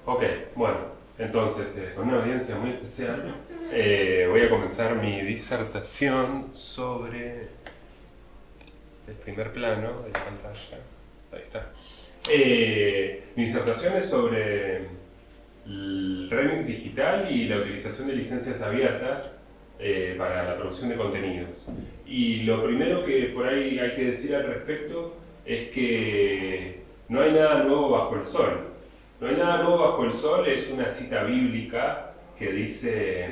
Ok, bueno, entonces, con una audiencia muy especial, voy a comenzar mi disertación sobre el primer plano de la pantalla. Ahí está. Mi disertación es sobre el remix digital y la utilización de licencias abiertas para la producción de contenidos. Y lo primero que por ahí hay que decir al respecto es que no hay nada nuevo bajo el sol. No hay nada nuevo bajo el sol es una cita bíblica que dice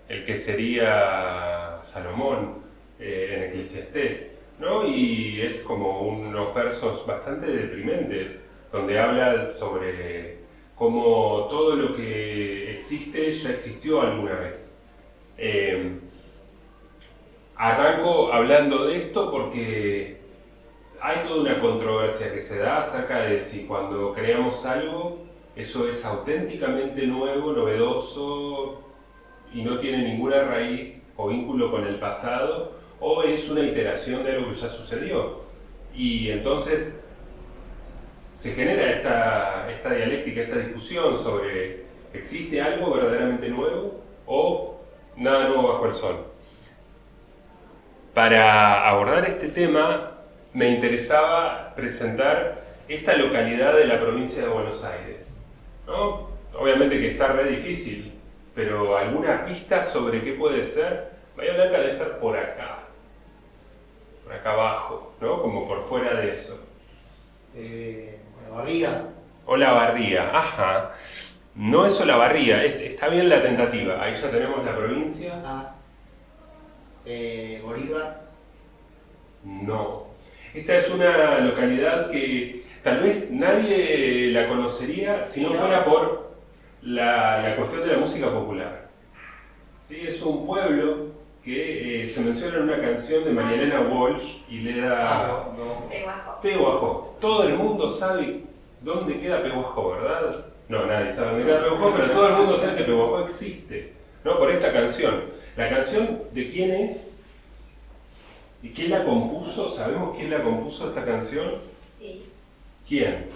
el que sería Salomón en Eclesiastés, ¿no? Y es como unos versos bastante deprimentes, donde habla sobre cómo todo lo que existe ya existió alguna vez. Arranco hablando de esto porque hay toda una controversia que se da acerca de si cuando creamos algo, eso es auténticamente nuevo, novedoso y no tiene ninguna raíz o vínculo con el pasado, o es una iteración de algo que ya sucedió. Y entonces se genera esta dialéctica, esta discusión sobre ¿existe algo verdaderamente nuevo o nada nuevo bajo el sol? Para abordar este tema me interesaba presentar esta localidad de la provincia de Buenos Aires, ¿no? Obviamente que está re difícil, pero alguna pista sobre qué puede ser. Bahía Blanca debe estar por acá abajo, ¿no? Como por fuera de eso. Barriga. Olavarría, ajá. No es Olavarría, está bien la tentativa. Ahí ya tenemos la provincia. Ah. Bolívar. No. Esta es una localidad que tal vez nadie la conocería si no fuera por la cuestión de la música popular. ¿Sí? Es un pueblo que se menciona en una canción de María Elena Walsh y le da Pehuajó. Todo el mundo sabe dónde queda Pehuajó, ¿verdad? No, nadie sabe dónde queda Pehuajó, pero todo el mundo sabe que Pehuajó existe, ¿no? Por esta canción. La canción, ¿de quién es? ¿Y quién la compuso? ¿Sabemos quién la compuso esta canción? Sí, ¿Quién?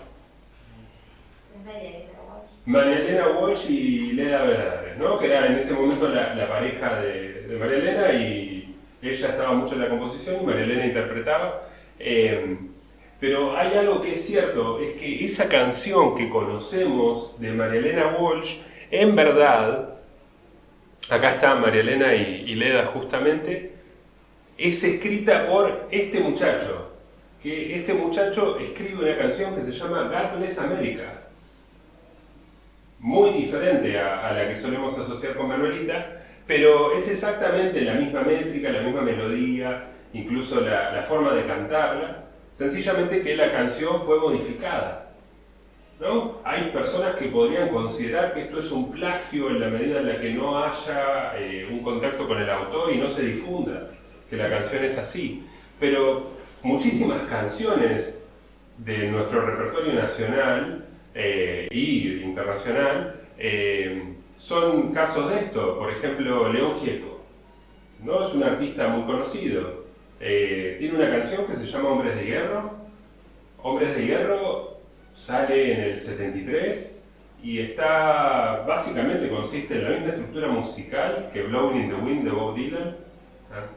es María Elena Walsh. María Elena Walsh y Leda Verdares, ¿no? Que era en ese momento la pareja de María Elena, y ella estaba mucho en la composición y María Elena interpretaba. Pero hay algo que es cierto, es que esa canción que conocemos de María Elena Walsh, en verdad, acá está María Elena y Leda justamente, es escrita por este muchacho, que este muchacho escribe una canción que se llama God Bless America, muy diferente a la que solemos asociar con Manuelita, pero es exactamente la misma métrica, la misma melodía, incluso la forma de cantarla, sencillamente que la canción fue modificada, ¿no? Hay personas que podrían considerar que esto es un plagio en la medida en la que no haya un contacto con el autor y no se difunda que la canción es así, pero muchísimas canciones de nuestro repertorio nacional y internacional son casos de esto. Por ejemplo, León Gieco, ¿no? Es un artista muy conocido, tiene una canción que se llama Hombres de Hierro. Hombres de Hierro sale en el 73 y está, básicamente consiste en la misma estructura musical que Blowing in the Wind de Bob Dylan,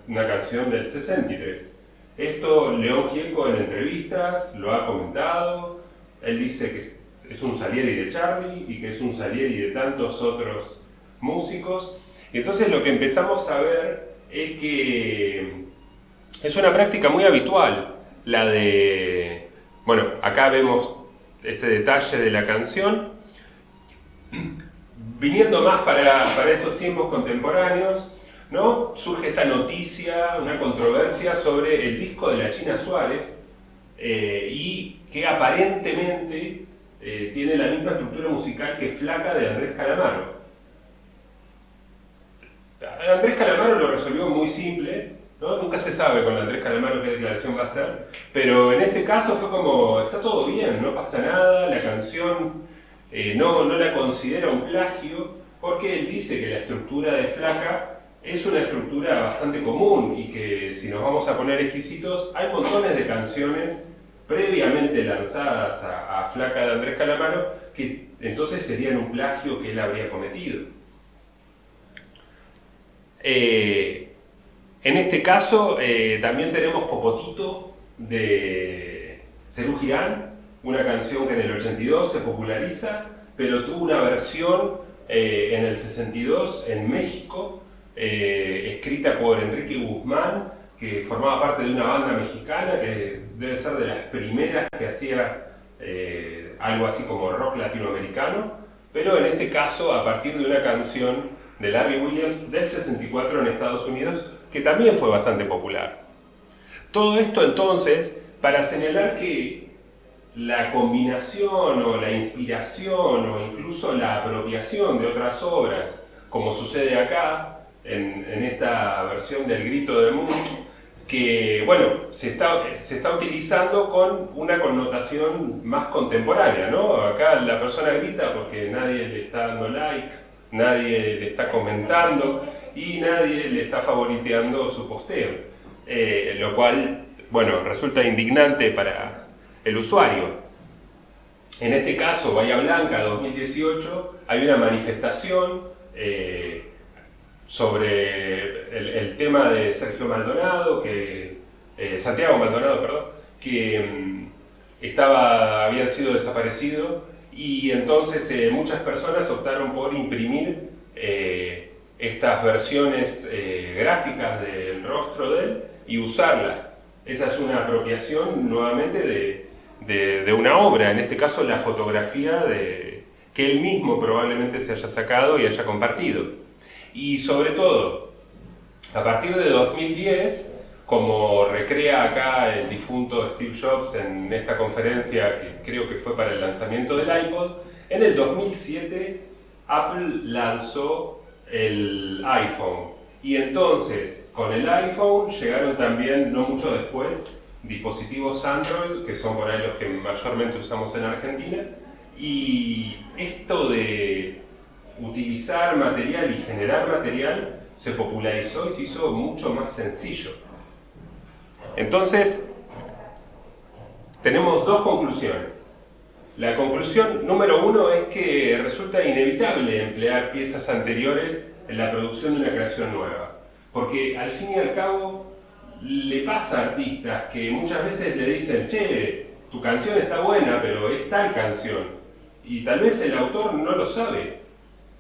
una canción del 63. Esto León Gieco en entrevistas lo ha comentado. Él dice que es un Salieri de Charlie y que es un Salieri de tantos otros músicos. Y entonces lo que empezamos a ver es que es una práctica muy habitual, la de... Bueno, acá vemos este detalle de la canción. Viniendo más para estos tiempos contemporáneos, ¿no? Surge esta noticia, una controversia sobre el disco de la China Suárez y que aparentemente tiene la misma estructura musical que Flaca de Andrés Calamaro. Andrés Calamaro lo resolvió muy simple, ¿no? Nunca se sabe con Andrés Calamaro qué declaración va a hacer, pero en este caso fue como, está todo bien, no pasa nada, la canción no la considera un plagio, porque él dice que la estructura de Flaca es una estructura bastante común y que si nos vamos a poner exquisitos, hay montones de canciones previamente lanzadas a Flaca de Andrés Calamaro, que entonces serían un plagio que él habría cometido. En este caso también tenemos Popotito de Serú Girán, una canción que en el 82 se populariza, pero tuvo una versión en el 62 en México, escrita por Enrique Guzmán, que formaba parte de una banda mexicana que debe ser de las primeras que hacía algo así como rock latinoamericano, pero en este caso a partir de una canción de Larry Williams del 64 en Estados Unidos, que también fue bastante popular. Todo esto entonces para señalar que la combinación o la inspiración o incluso la apropiación de otras obras, como sucede acá en esta versión del Grito de Munch, que bueno, se está utilizando con una connotación más contemporánea, ¿no? Acá la persona grita porque nadie le está dando like, nadie le está comentando y nadie le está favoriteando su posteo, lo cual, bueno, resulta indignante para el usuario. En este caso, Bahía Blanca 2018, hay una manifestación sobre el tema de Sergio Maldonado, Santiago Maldonado, perdón, que había sido desaparecido, y entonces muchas personas optaron por imprimir estas versiones gráficas del rostro de él y usarlas. Esa es una apropiación nuevamente de una obra, en este caso la fotografía que él mismo probablemente se haya sacado y haya compartido. Y sobre todo, a partir de 2010, como recrea acá el difunto Steve Jobs en esta conferencia que creo que fue para el lanzamiento del iPod, en el 2007 Apple lanzó el iPhone. Y entonces, con el iPhone llegaron también, no mucho después, dispositivos Android, que son por ahí los que mayormente usamos en Argentina, y esto de utilizar material y generar material se popularizó y se hizo mucho más sencillo. Entonces, tenemos dos conclusiones. La conclusión número uno es que resulta inevitable emplear piezas anteriores en la producción de una creación nueva, porque al fin y al cabo le pasa a artistas que muchas veces le dicen: che, tu canción está buena, pero es tal canción, y tal vez el autor no lo sabe,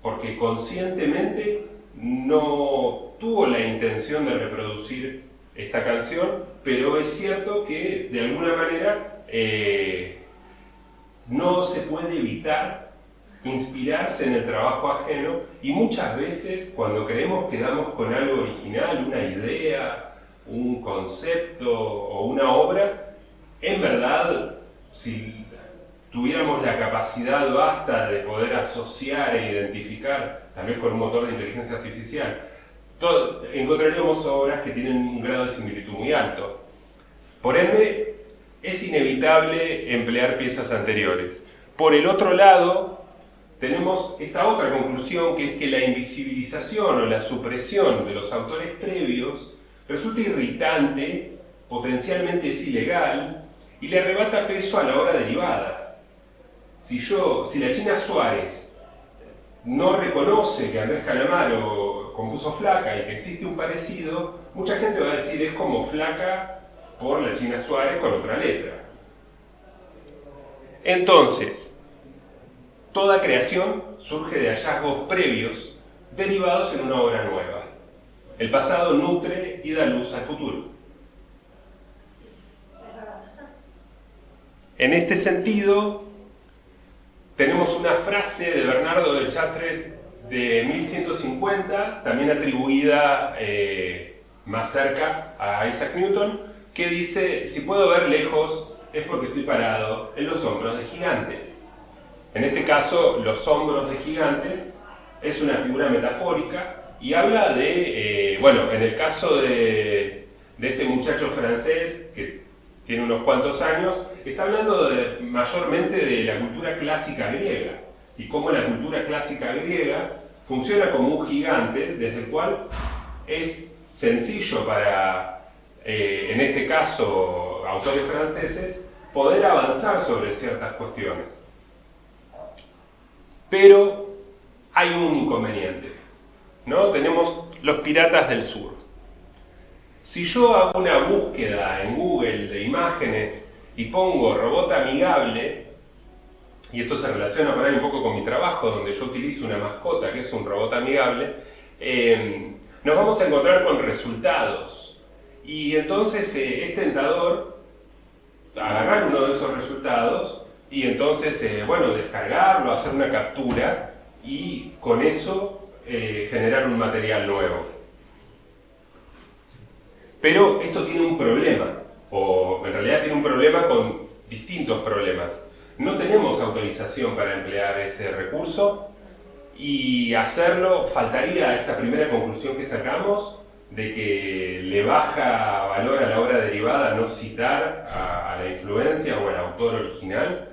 porque conscientemente no tuvo la intención de reproducir esta canción, pero es cierto que de alguna manera no se puede evitar inspirarse en el trabajo ajeno, y muchas veces cuando creemos que damos con algo original, una idea, un concepto o una obra, en verdad, si tuviéramos la capacidad vasta de poder asociar e identificar, tal vez con un motor de inteligencia artificial, encontraríamos obras que tienen un grado de similitud muy alto. Por ende, es inevitable emplear piezas anteriores. Por el otro lado, tenemos esta otra conclusión, que es que la invisibilización o la supresión de los autores previos resulta irritante, potencialmente es ilegal y le arrebata peso a la obra derivada. Si la China Suárez no reconoce que Andrés Calamaro compuso Flaca y que existe un parecido, mucha gente va a decir: es como Flaca por la China Suárez con otra letra. Entonces, toda creación surge de hallazgos previos derivados en una obra nueva. El pasado nutre y da luz al futuro. En este sentido, tenemos una frase de Bernardo de Chartres de 1150, también atribuida más cerca a Isaac Newton, que dice: si puedo ver lejos es porque estoy parado en los hombros de gigantes. En este caso, los hombros de gigantes es una figura metafórica y habla de, bueno, en el caso de este muchacho francés que tiene unos cuantos años, está hablando mayormente de la cultura clásica griega y cómo la cultura clásica griega funciona como un gigante desde el cual es sencillo para, en este caso, autores franceses, poder avanzar sobre ciertas cuestiones. Pero hay un inconveniente, ¿no? Tenemos los piratas del sur. Si yo hago una búsqueda en Google de imágenes y pongo robot amigable, y esto se relaciona por ahí un poco con mi trabajo, donde yo utilizo una mascota que es un robot amigable, nos vamos a encontrar con resultados. Y entonces es tentador agarrar uno de esos resultados y entonces, bueno, descargarlo, hacer una captura y con eso generar un material nuevo. Pero esto tiene un problema, o en realidad tiene un problema con distintos problemas. No tenemos autorización para emplear ese recurso y hacerlo faltaría a esta primera conclusión que sacamos de que le baja valor a la obra derivada no citar a la influencia o al autor original,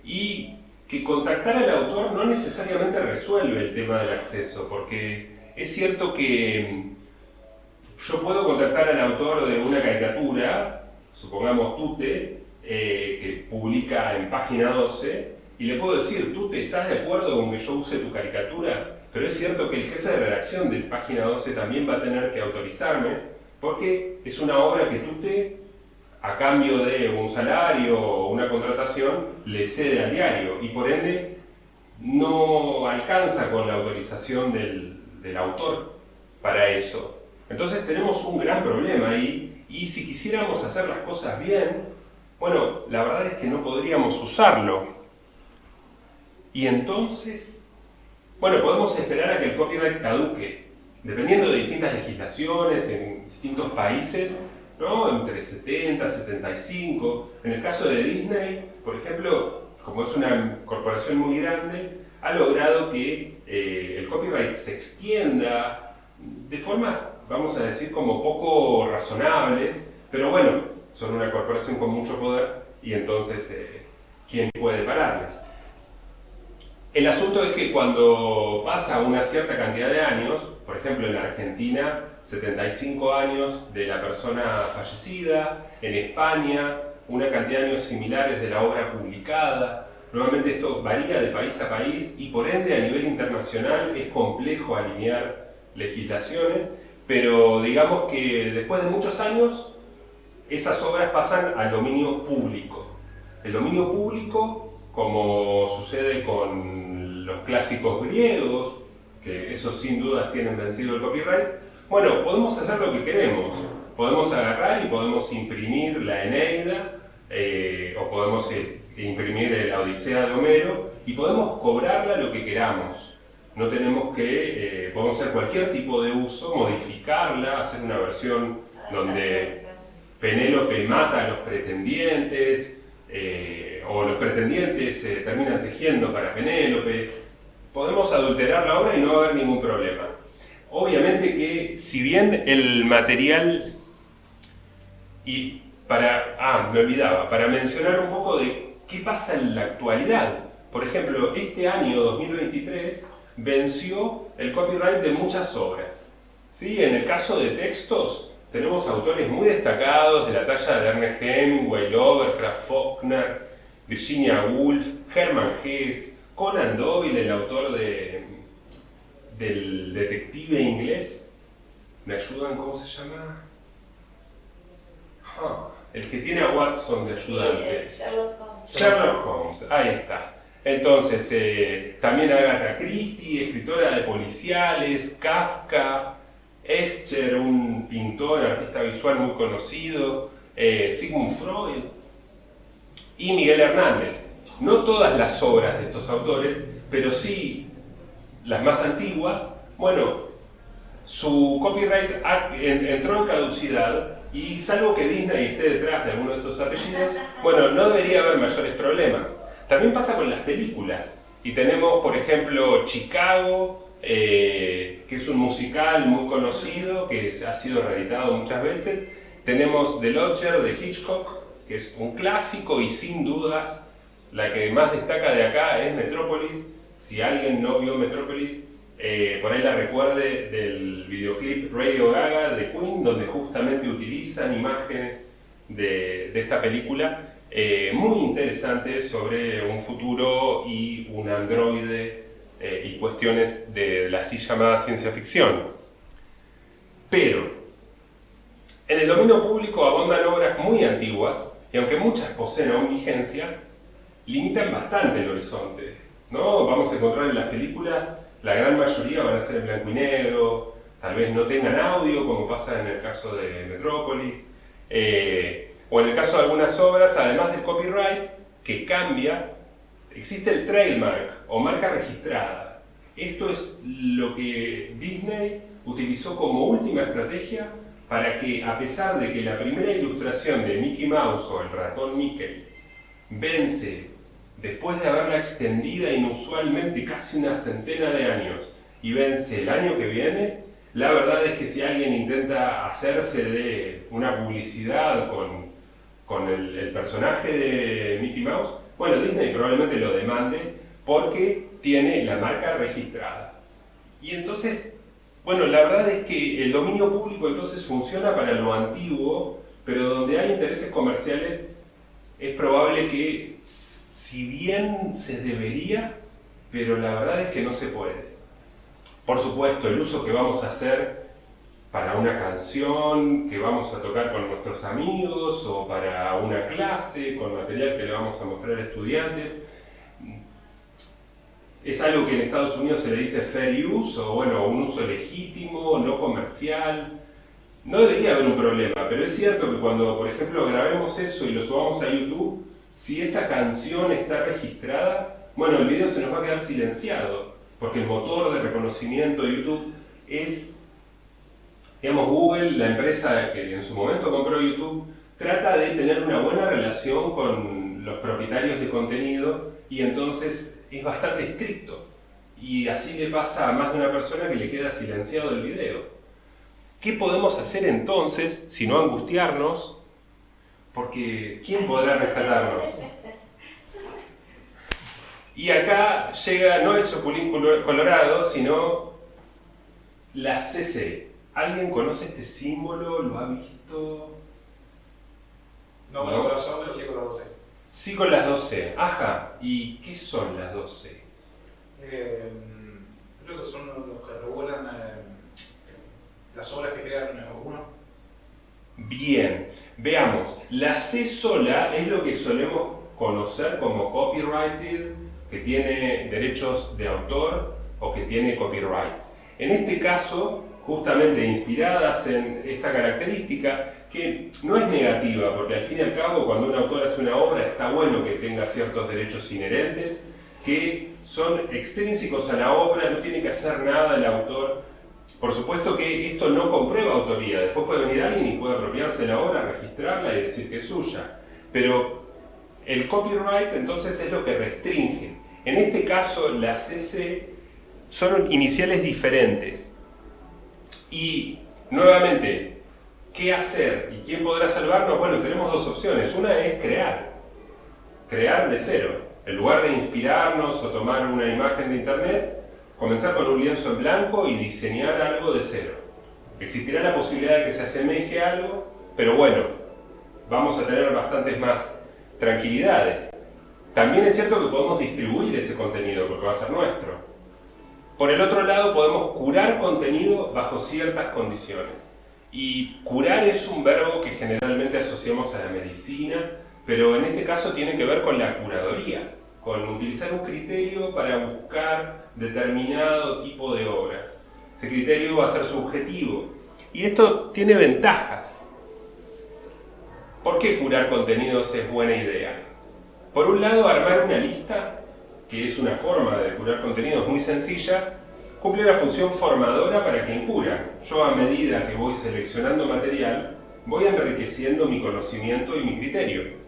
y que contactar al autor no necesariamente resuelve el tema del acceso, porque es cierto que yo puedo contactar al autor de una caricatura, supongamos Tute, que publica en página 12, y le puedo decir: Tute, ¿estás de acuerdo con que yo use tu caricatura? Pero es cierto que el jefe de redacción de página 12 también va a tener que autorizarme, porque es una obra que Tute, a cambio de un salario o una contratación, le cede al diario, y por ende no alcanza con la autorización del autor para eso. Entonces tenemos un gran problema ahí, y si quisiéramos hacer las cosas bien, bueno, la verdad es que no podríamos usarlo. Y entonces, bueno, podemos esperar a que el copyright caduque, dependiendo de distintas legislaciones en distintos países, ¿no? Entre 70, 75. En el caso de Disney, por ejemplo, como es una corporación muy grande, ha logrado que el copyright se extienda de formas, vamos a decir, como poco razonables, pero bueno, son una corporación con mucho poder y entonces, ¿quién puede pararles? El asunto es que cuando pasa una cierta cantidad de años, por ejemplo en Argentina, 75 años de la persona fallecida, en España, una cantidad de años similares de la obra publicada, nuevamente esto varía de país a país y por ende a nivel internacional es complejo alinear legislaciones, pero digamos que después de muchos años esas obras pasan al dominio público. El dominio público, como sucede con los clásicos griegos, que esos sin dudas tienen vencido el copyright, bueno, podemos hacer lo que queremos. Podemos agarrar y podemos imprimir la Eneida, o podemos imprimir la Odisea de Homero, y podemos cobrarla lo que queramos. No tenemos que, podemos hacer cualquier tipo de uso, modificarla, hacer una versión donde Penélope mata a los pretendientes, o los pretendientes terminan tejiendo para Penélope. Podemos adulterar la obra y no va a haber ningún problema. Obviamente que si bien el material, y me olvidaba, para mencionar un poco de qué pasa en la actualidad. Por ejemplo, este año 2023 venció el copyright de muchas obras, ¿sí? En el caso de textos, tenemos autores muy destacados de la talla de Ernest Hemingway, Lovecraft, Faulkner, Virginia Woolf, Hermann Hesse, Conan Doyle, el autor del detective inglés. ¿Me ayudan? ¿Cómo se llama? El que tiene a Watson de ayudante. Sí, Sherlock Holmes. Sherlock Holmes, ahí está. Entonces, también Agatha Christie, escritora de policiales, Kafka, Escher, un pintor, artista visual muy conocido, Sigmund Freud y Miguel Hernández. No todas las obras de estos autores, pero sí las más antiguas. Bueno, su copyright entró en caducidad y salvo que Disney esté detrás de alguno de estos apellidos, bueno, no debería haber mayores problemas. También pasa con las películas. Y tenemos, por ejemplo, Chicago, que es un musical muy conocido, que ha sido reeditado muchas veces. Tenemos The Lodger de Hitchcock, que es un clásico y sin dudas la que más destaca de acá es Metrópolis. Si alguien no vio Metrópolis, por ahí la recuerde del videoclip Radio Gaga de Queen, donde justamente utilizan imágenes de esta película muy interesante sobre un futuro y un androide y cuestiones de la así llamada ciencia ficción. Pero en el dominio público abundan obras muy antiguas y aunque muchas poseen aún vigencia, limitan bastante el horizonte, ¿no? Vamos a encontrar en las películas, la gran mayoría van a ser en blanco y negro, tal vez no tengan audio, como pasa en el caso de Metrópolis, o en el caso de algunas obras, además del copyright, que cambia, existe el trademark o marca registrada. Esto es lo que Disney utilizó como última estrategia para que, a pesar de que la primera ilustración de Mickey Mouse o el ratón Mickey vence después de haberla extendida inusualmente casi una centena de años y vence el año que viene, la verdad es que si alguien intenta hacerse de una publicidad con el personaje de Mickey Mouse, bueno, Disney probablemente lo demande porque tiene la marca registrada. Y entonces, bueno, la verdad es que el dominio público entonces funciona para lo antiguo, pero donde hay intereses comerciales es probable que, si bien se debería, pero la verdad es que no se puede. Por supuesto, el uso que vamos a hacer para una canción que vamos a tocar con nuestros amigos o para una clase con material que le vamos a mostrar a estudiantes, es algo que en Estados Unidos se le dice fair use, o bueno, un uso legítimo, no comercial. No debería haber un problema, pero es cierto que cuando, por ejemplo, grabemos eso y lo subamos a YouTube, si esa canción está registrada, bueno, el video se nos va a quedar silenciado, porque el motor de reconocimiento de YouTube es, digamos, Google, la empresa que en su momento compró YouTube, trata de tener una buena relación con los propietarios de contenido y entonces es bastante estricto. Y así le pasa a más de una persona que le queda silenciado el video. ¿Qué podemos hacer entonces si no angustiarnos? Porque ¿quién podrá rescatarnos? Y acá llega no el chapulín colorado, sino la CC. ¿Alguien conoce este símbolo? ¿Lo ha visto? No con el corazón, pero sí con la 12. Sí con las 12. Ajá. ¿Y qué son las 12? Creo que son los que regulan las obras que crean uno. Bien. Veamos. La C sola es lo que solemos conocer como copyrighted, que tiene derechos de autor o que tiene copyright. En este caso, justamente inspiradas en esta característica, que no es negativa, porque al fin y al cabo cuando un autor hace una obra está bueno que tenga ciertos derechos inherentes, que son extrínsecos a la obra, no tiene que hacer nada el autor. Por supuesto que esto no comprueba autoría, después puede venir alguien y puede apropiarse de la obra, registrarla y decir que es suya. Pero el copyright entonces es lo que restringe. En este caso las CC son iniciales diferentes. Y nuevamente, ¿qué hacer y quién podrá salvarnos? Bueno, tenemos dos opciones. Una es crear de cero. En lugar de inspirarnos o tomar una imagen de internet, comenzar con un lienzo en blanco y diseñar algo de cero. Existirá la posibilidad de que se asemeje a algo, pero bueno, vamos a tener bastantes más tranquilidades. También es cierto que podemos distribuir ese contenido porque va a ser nuestro. Por el otro lado, podemos curar contenido bajo ciertas condiciones. Y curar es un verbo que generalmente asociamos a la medicina, pero en este caso tiene que ver con la curaduría, con utilizar un criterio para buscar determinado tipo de obras. Ese criterio va a ser subjetivo. Y esto tiene ventajas. ¿Por qué curar contenidos es buena idea? Por un lado, armar una lista, que es una forma de curar contenidos muy sencilla, cumple la función formadora para quien cura. Yo, a medida que voy seleccionando material, voy enriqueciendo mi conocimiento y mi criterio.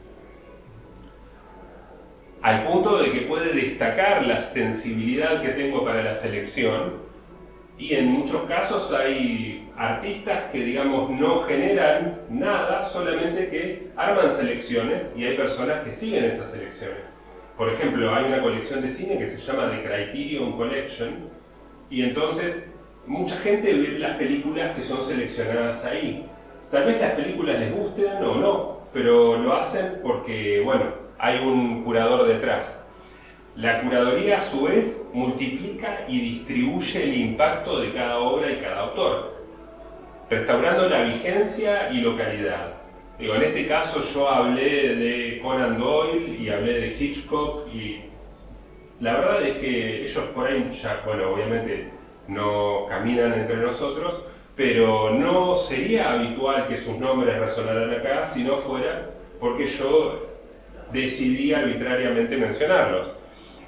Al punto de que puede destacar la sensibilidad que tengo para la selección, y en muchos casos hay artistas que, digamos, no generan nada, solamente que arman selecciones, y hay personas que siguen esas selecciones. Por ejemplo, hay una colección de cine que se llama The Criterion Collection, y entonces mucha gente ve las películas que son seleccionadas ahí. Tal vez las películas les gusten o no, pero lo hacen porque, bueno, hay un curador detrás. La curaduría, a su vez, multiplica y distribuye el impacto de cada obra y cada autor, restaurando la vigencia y localidad. Digo, en este caso yo hablé de Conan Doyle y hablé de Hitchcock, y la verdad es que ellos por ahí ya, bueno, obviamente no caminan entre nosotros, pero no sería habitual que sus nombres resonaran acá si no fuera porque yo decidí arbitrariamente mencionarlos.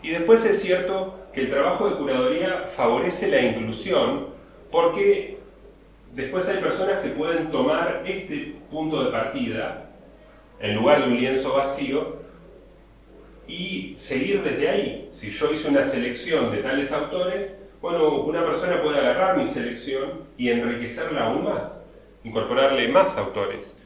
Y después es cierto que el trabajo de curaduría favorece la inclusión porque después hay personas que pueden tomar este punto de partida en lugar de un lienzo vacío y seguir desde ahí. Si yo hice una selección de tales autores, bueno, una persona puede agarrar mi selección y enriquecerla aún más, incorporarle más autores.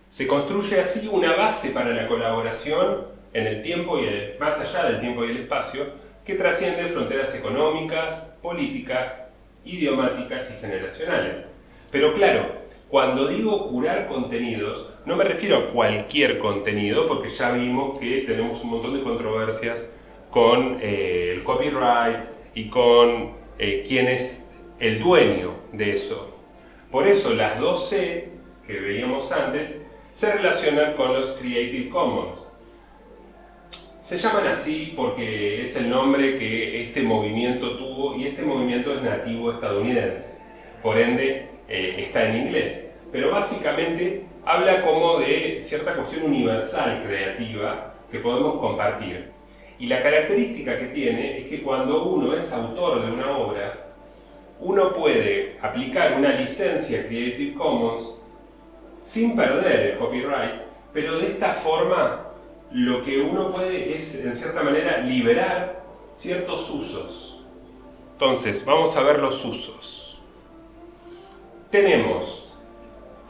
Se construye así una base para la colaboración en el tiempo y más allá del tiempo y el espacio, que trasciende fronteras económicas, políticas, idiomáticas y generacionales. Pero claro, cuando digo curar contenidos, no me refiero a cualquier contenido, porque ya vimos que tenemos un montón de controversias con el copyright y con quién es el dueño de eso. Por eso las 2C que veíamos antes se relacionan con los Creative Commons. Se llaman así porque es el nombre que este movimiento tuvo, y este movimiento es nativo estadounidense, por ende está en inglés, pero básicamente habla como de cierta cuestión universal creativa que podemos compartir. Y la característica que tiene es que cuando uno es autor de una obra, uno puede aplicar una licencia Creative Commons sin perder el copyright, pero de esta forma lo que uno puede es, en cierta manera, liberar ciertos usos. Entonces, vamos a ver los usos.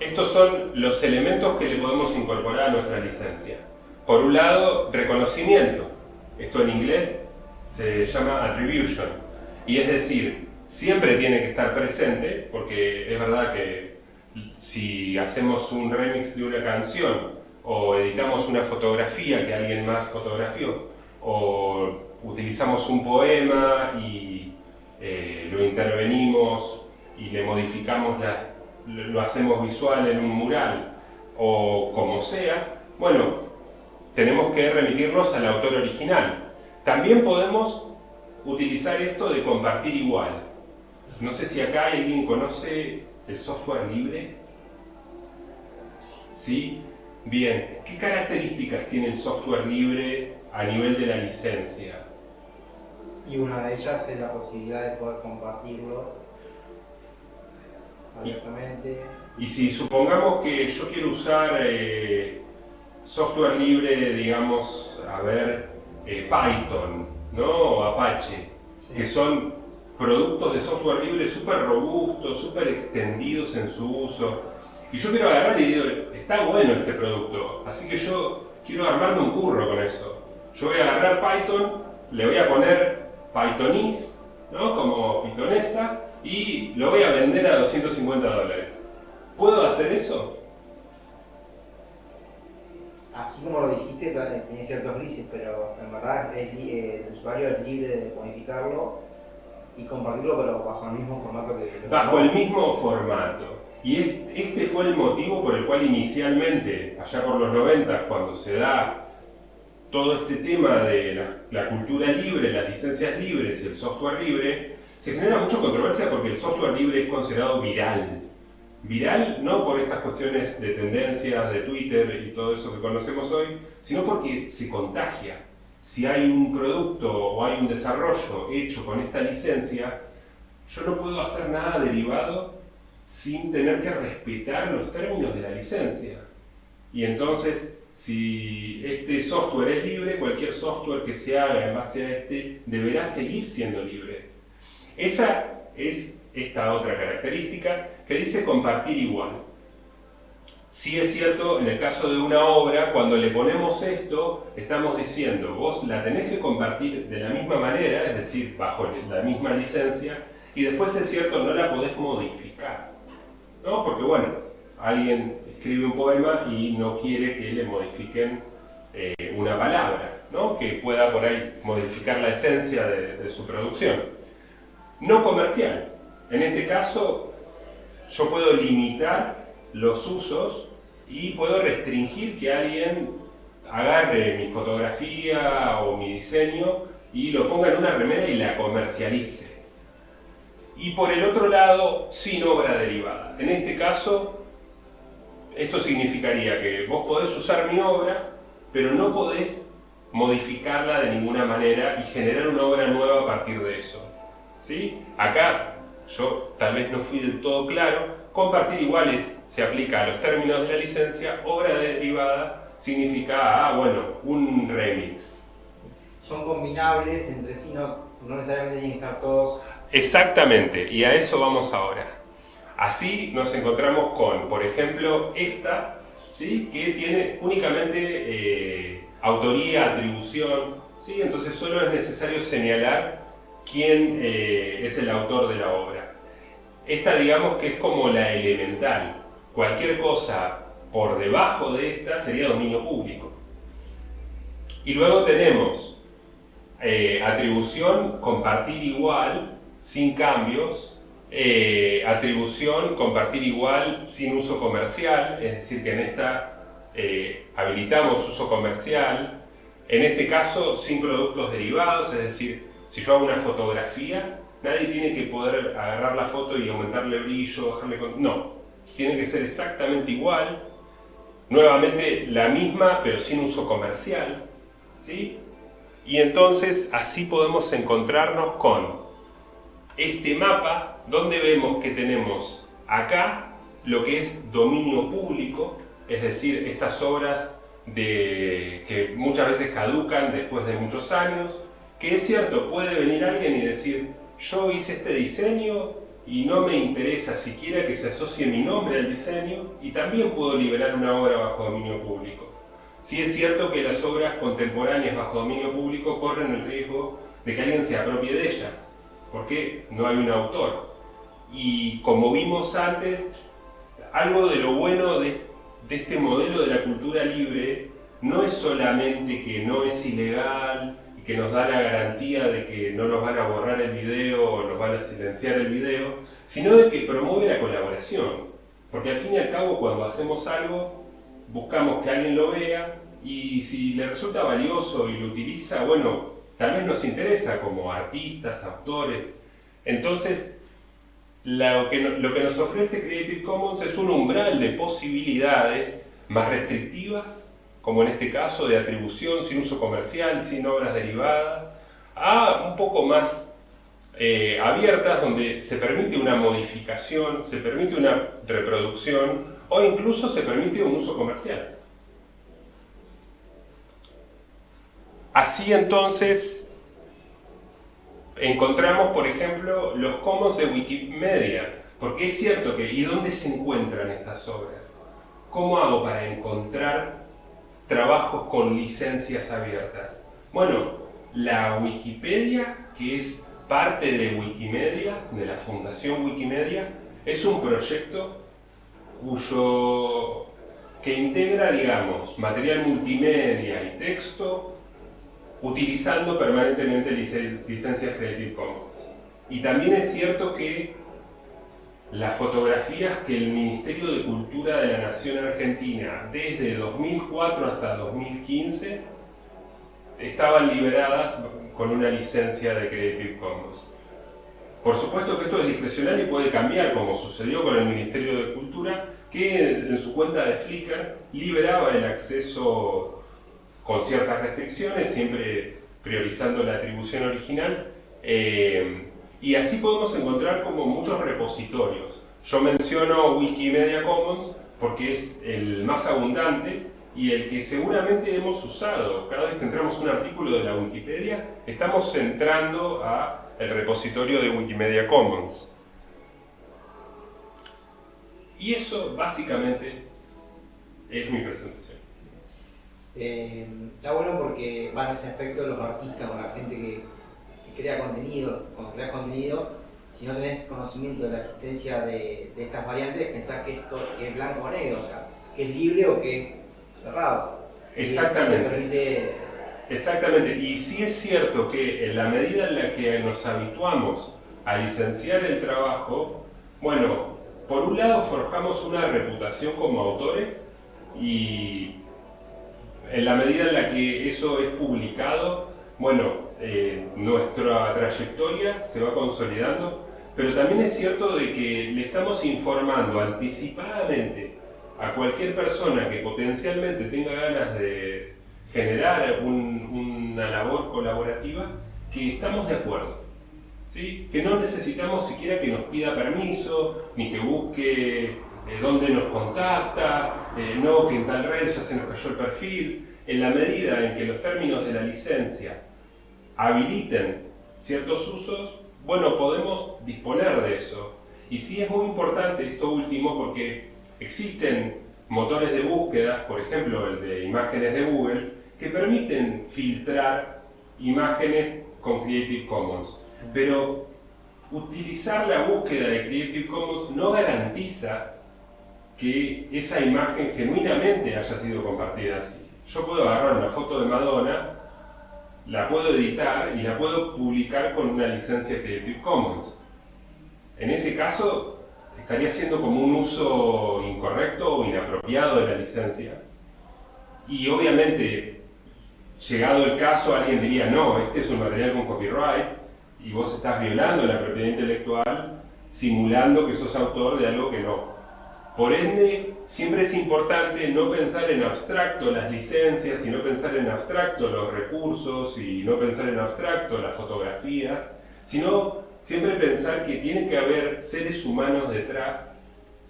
Estos son los elementos que le podemos incorporar a nuestra licencia. Por un lado, reconocimiento. Esto en inglés se llama attribution. Y es decir, siempre tiene que estar presente, porque es verdad que si hacemos un remix de una canción, o editamos una fotografía que alguien más fotografió, o utilizamos un poema y lo intervenimos y le modificamos, lo hacemos visual en un mural, o como sea, bueno, tenemos que remitirnos al autor original. También podemos utilizar esto de compartir igual. No sé si acá alguien conoce el software libre. ¿Sí? Bien, ¿qué características tiene el software libre a nivel de la licencia? Y una de ellas es la posibilidad de poder compartirlo abiertamente. Y si supongamos que yo quiero usar software libre, digamos, Python, ¿no? O Apache, sí, que son productos de software libre súper robustos, súper extendidos en su uso. Y yo quiero agarrar y digo, está bueno este producto, así que yo quiero armarme un curro con eso. Yo voy a agarrar Python, le voy a poner Pythonese, ¿no? Como pitonesa, y lo voy a vender a $250. ¿Puedo hacer eso? Así como lo dijiste, tiene ciertos grises, pero en verdad el usuario es libre de modificarlo y compartirlo, pero bajo el mismo formato que... Bajo el mismo formato. Y este fue el motivo por el cual inicialmente, allá por los 90, cuando se da todo este tema de la cultura libre, las licencias libres y el software libre, se genera mucha controversia porque el software libre es considerado viral. Viral no por estas cuestiones de tendencias, de Twitter y todo eso que conocemos hoy, sino porque se contagia. Si hay un producto o hay un desarrollo hecho con esta licencia, yo no puedo hacer nada derivado sin tener que respetar los términos de la licencia. Y entonces, si este software es libre, cualquier software que se haga en base a este deberá seguir siendo libre. Esa es esta otra característica que dice compartir igual. Sí es cierto, en el caso de una obra, cuando le ponemos esto, estamos diciendo, vos la tenés que compartir de la misma manera, es decir, bajo la misma licencia, y después es cierto, no la podés modificar, ¿no? Porque bueno, alguien escribe un poema y no quiere que le modifiquen una palabra, ¿no? Que pueda por ahí modificar la esencia de su producción. No comercial. En este caso, yo puedo limitar los usos y puedo restringir que alguien agarre mi fotografía o mi diseño y lo ponga en una remera y la comercialice. Y por el otro lado, sin obra derivada. En este caso, esto significaría que vos podés usar mi obra, pero no podés modificarla de ninguna manera y generar una obra nueva a partir de eso. ¿Sí? Acá, yo tal vez no fui del todo claro, compartir iguales se aplica a los términos de la licencia, obra derivada significa, un remix. Son combinables entre sí, no necesariamente tienen que estar todos. Exactamente, y a eso vamos ahora. Así nos encontramos con, por ejemplo, esta, ¿sí? Que tiene únicamente autoría, atribución, ¿sí? Entonces solo es necesario señalar quién es el autor de la obra. Esta, digamos que es como la elemental. Cualquier cosa por debajo de esta sería dominio público. Y luego tenemos atribución, compartir igual, sin cambios. Atribución, compartir igual, sin uso comercial, es decir, que en esta habilitamos uso comercial. En este caso, sin productos derivados, es decir, si yo hago una fotografía, nadie tiene que poder agarrar la foto y aumentarle brillo, bajarle... No, tiene que ser exactamente igual. Nuevamente la misma, pero sin uso comercial, ¿sí? Y entonces así podemos encontrarnos con este mapa donde vemos que tenemos acá lo que es dominio público, es decir, estas obras que muchas veces caducan después de muchos años, que es cierto, puede venir alguien y decir, yo hice este diseño y no me interesa siquiera que se asocie mi nombre al diseño, y también puedo liberar una obra bajo dominio público. Sí es cierto que las obras contemporáneas bajo dominio público corren el riesgo de que alguien se apropie de ellas, porque no hay un autor. Y como vimos antes, algo de lo bueno de este modelo de la cultura libre no es solamente que no es ilegal y que nos da la garantía de que no nos van a borrar el video o nos van a silenciar el video, sino de que promueve la colaboración. Porque al fin y al cabo, cuando hacemos algo, buscamos que alguien lo vea, y si le resulta valioso y lo utiliza, bueno, tal vez nos interesa como artistas, autores. Entonces, lo que nos ofrece Creative Commons es un umbral de posibilidades más restrictivas, como en este caso de atribución sin uso comercial, sin obras derivadas, a un poco más abiertas, donde se permite una modificación, se permite una reproducción o incluso se permite un uso comercial. Así entonces encontramos, por ejemplo, los commons de Wikimedia, porque es cierto que ¿y dónde se encuentran estas obras? ¿Cómo hago para encontrar trabajos con licencias abiertas? Bueno, la Wikipedia, que es parte de Wikimedia, de la Fundación Wikimedia, es un proyecto que integra, digamos, material multimedia y texto, utilizando permanentemente licencias Creative Commons. Y también es cierto que las fotografías que el Ministerio de Cultura de la Nación Argentina, desde 2004 hasta 2015, estaban liberadas con una licencia de Creative Commons. Por supuesto que esto es discrecional y puede cambiar, como sucedió con el Ministerio de Cultura, que en su cuenta de Flickr liberaba el acceso con ciertas restricciones, siempre priorizando la atribución original, y así podemos encontrar como muchos repositorios. Yo menciono Wikimedia Commons porque es el más abundante y el que seguramente hemos usado. Cada vez que entramos a un artículo de la Wikipedia, estamos entrando al repositorio de Wikimedia Commons. Y eso básicamente es mi presentación. Está bueno porque van a ese aspecto los artistas o la gente que crea contenido. Cuando creas contenido, si no tenés conocimiento de la existencia de estas variantes, pensás que esto es blanco o negro. O sea, qué es libre o qué es cerrado. Exactamente. Exactamente. Y sí es cierto que en la medida en la que nos habituamos a licenciar el trabajo, bueno, por un lado forjamos una reputación como autores y en la medida en la que eso es publicado, bueno, nuestra trayectoria se va consolidando, pero también es cierto de que le estamos informando anticipadamente a cualquier persona que potencialmente tenga ganas de generar una labor colaborativa que estamos de acuerdo, ¿sí? Que no necesitamos siquiera que nos pida permiso, ni que busque dónde nos contacta, no que en tal red ya se nos cayó el perfil. En la medida en que los términos de la licencia habiliten ciertos usos, bueno, podemos disponer de eso. Y sí es muy importante esto último porque existen motores de búsqueda, por ejemplo el de imágenes de Google, que permiten filtrar imágenes con Creative Commons. Pero utilizar la búsqueda de Creative Commons no garantiza que esa imagen genuinamente haya sido compartida así. Yo puedo agarrar una foto de Madonna, la puedo editar y la puedo publicar con una licencia Creative Commons. En ese caso, estaría haciendo como un uso incorrecto o inapropiado de la licencia. Y obviamente, llegado el caso, alguien diría, no, este es un material con copyright y vos estás violando la propiedad intelectual simulando que sos autor de algo que no. Por ende, siempre es importante no pensar en abstracto las licencias y no pensar en abstracto los recursos y no pensar en abstracto las fotografías, sino siempre pensar que tiene que haber seres humanos detrás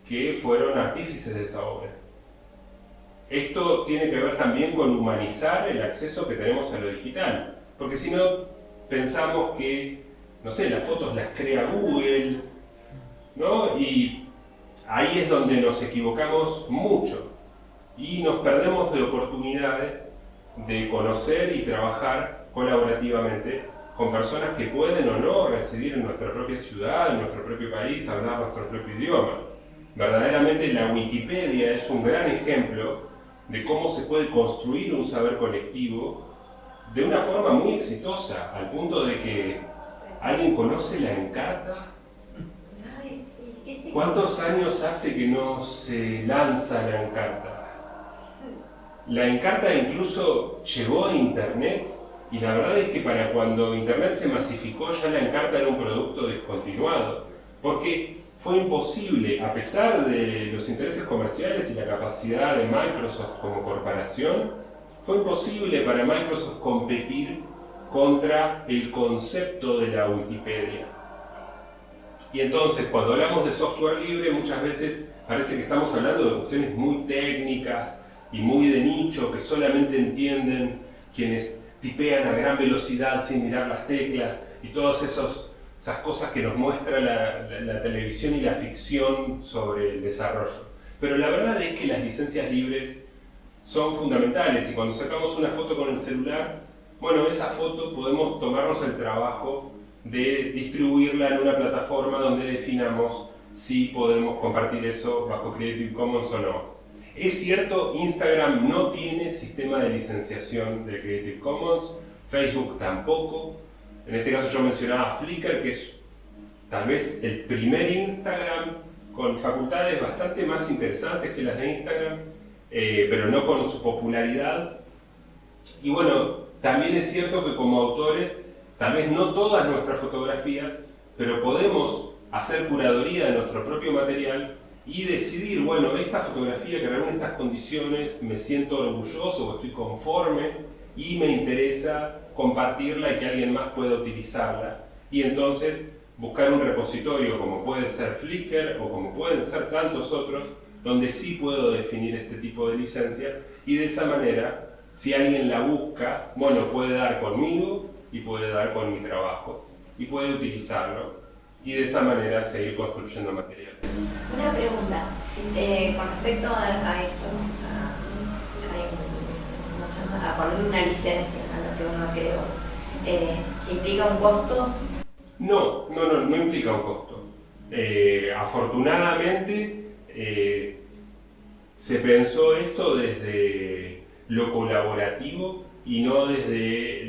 que fueron artífices de esa obra. Esto tiene que ver también con humanizar el acceso que tenemos a lo digital, porque si no pensamos que, no sé, las fotos las crea Google, ¿no? Y ahí es donde nos equivocamos mucho y nos perdemos de oportunidades de conocer y trabajar colaborativamente con personas que pueden o no residir en nuestra propia ciudad, en nuestro propio país, hablar nuestro propio idioma. Verdaderamente la Wikipedia es un gran ejemplo de cómo se puede construir un saber colectivo de una forma muy exitosa, al punto de que alguien conoce la Encarta. Ay, sí. ¿Cuántos años hace que no se lanza la Encarta? La Encarta incluso llegó a Internet y la verdad es que para cuando Internet se masificó ya la Encarta era un producto descontinuado, porque fue imposible, a pesar de los intereses comerciales y la capacidad de Microsoft como corporación, fue imposible para Microsoft competir contra el concepto de la Wikipedia. Y entonces, cuando hablamos de software libre, muchas veces parece que estamos hablando de cuestiones muy técnicas y muy de nicho, que solamente entienden quienes tipean a gran velocidad sin mirar las teclas y todas esas cosas que nos muestra la televisión y la ficción sobre el desarrollo. Pero la verdad es que las licencias libres son fundamentales y cuando sacamos una foto con el celular, bueno, esa foto podemos tomarnos el trabajo de distribuirla en una plataforma donde definamos si podemos compartir eso bajo Creative Commons o no. Es cierto, Instagram no tiene sistema de licenciación de Creative Commons, Facebook tampoco. En este caso yo mencionaba Flickr, que es tal vez el primer Instagram con facultades bastante más interesantes que las de Instagram, pero no con su popularidad. Y bueno, también es cierto que como autores, tal vez no todas nuestras fotografías, pero podemos hacer curaduría de nuestro propio material y decidir, bueno, esta fotografía que reúne estas condiciones, me siento orgulloso o estoy conforme y me interesa compartirla y que alguien más pueda utilizarla. Y entonces buscar un repositorio como puede ser Flickr o como pueden ser tantos otros, donde sí puedo definir este tipo de licencia y de esa manera, si alguien la busca, bueno, puede dar conmigo y puede dar con mi trabajo y puede utilizarlo y de esa manera seguir construyendo materiales. Una pregunta con respecto a esto, a poner una licencia a lo que uno creó, ¿implica un costo? No implica un costo. Afortunadamente, se pensó esto desde lo colaborativo y no desde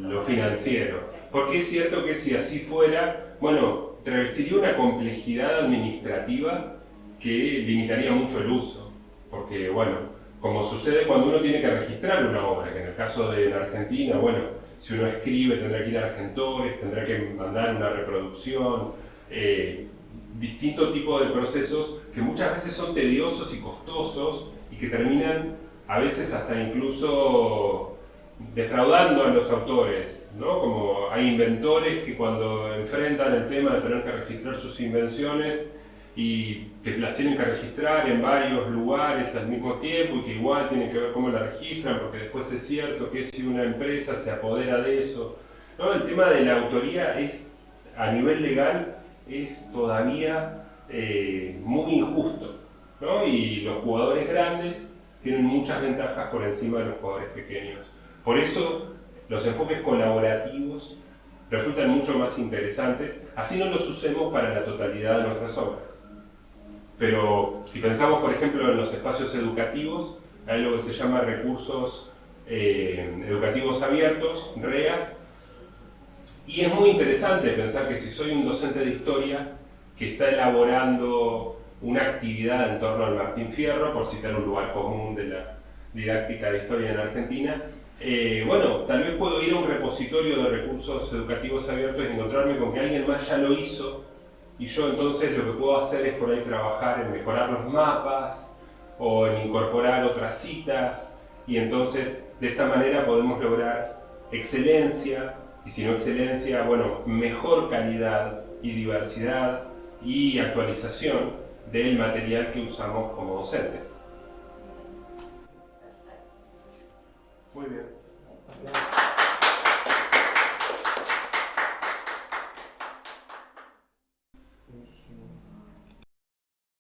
lo financiero. Porque es cierto que si así fuera, bueno, revestiría una complejidad administrativa que limitaría mucho el uso. Porque, bueno, como sucede cuando uno tiene que registrar una obra, que en el caso de la Argentina, bueno, si uno escribe tendrá que ir a Argentores, tendrá que mandar una reproducción, distintos tipos de procesos que muchas veces son tediosos y costosos y que terminan a veces hasta incluso defraudando a los autores, ¿no? Como hay inventores que cuando enfrentan el tema de tener que registrar sus invenciones y que las tienen que registrar en varios lugares al mismo tiempo y que igual tienen que ver cómo la registran, porque después es cierto que si una empresa se apodera de eso, ¿no? El tema de la autoría es, a nivel legal, es todavía muy injusto, ¿no? Y los jugadores grandes tienen muchas ventajas por encima de los jugadores pequeños. Por eso los enfoques colaborativos resultan mucho más interesantes, así no los usemos para la totalidad de nuestras obras. Pero si pensamos, por ejemplo, en los espacios educativos, hay algo que se llama recursos educativos abiertos, REAS, y es muy interesante pensar que si soy un docente de historia que está elaborando una actividad en torno al Martín Fierro, por citar un lugar común de la didáctica de historia en Argentina, bueno, tal vez puedo ir a un repositorio de recursos educativos abiertos y encontrarme con que alguien más ya lo hizo, y yo entonces lo que puedo hacer es por ahí trabajar en mejorar los mapas o en incorporar otras citas, y entonces de esta manera podemos lograr excelencia, y si no excelencia, bueno, mejor calidad y diversidad y actualización del material que usamos como docentes. Muy bien. Buenísimo.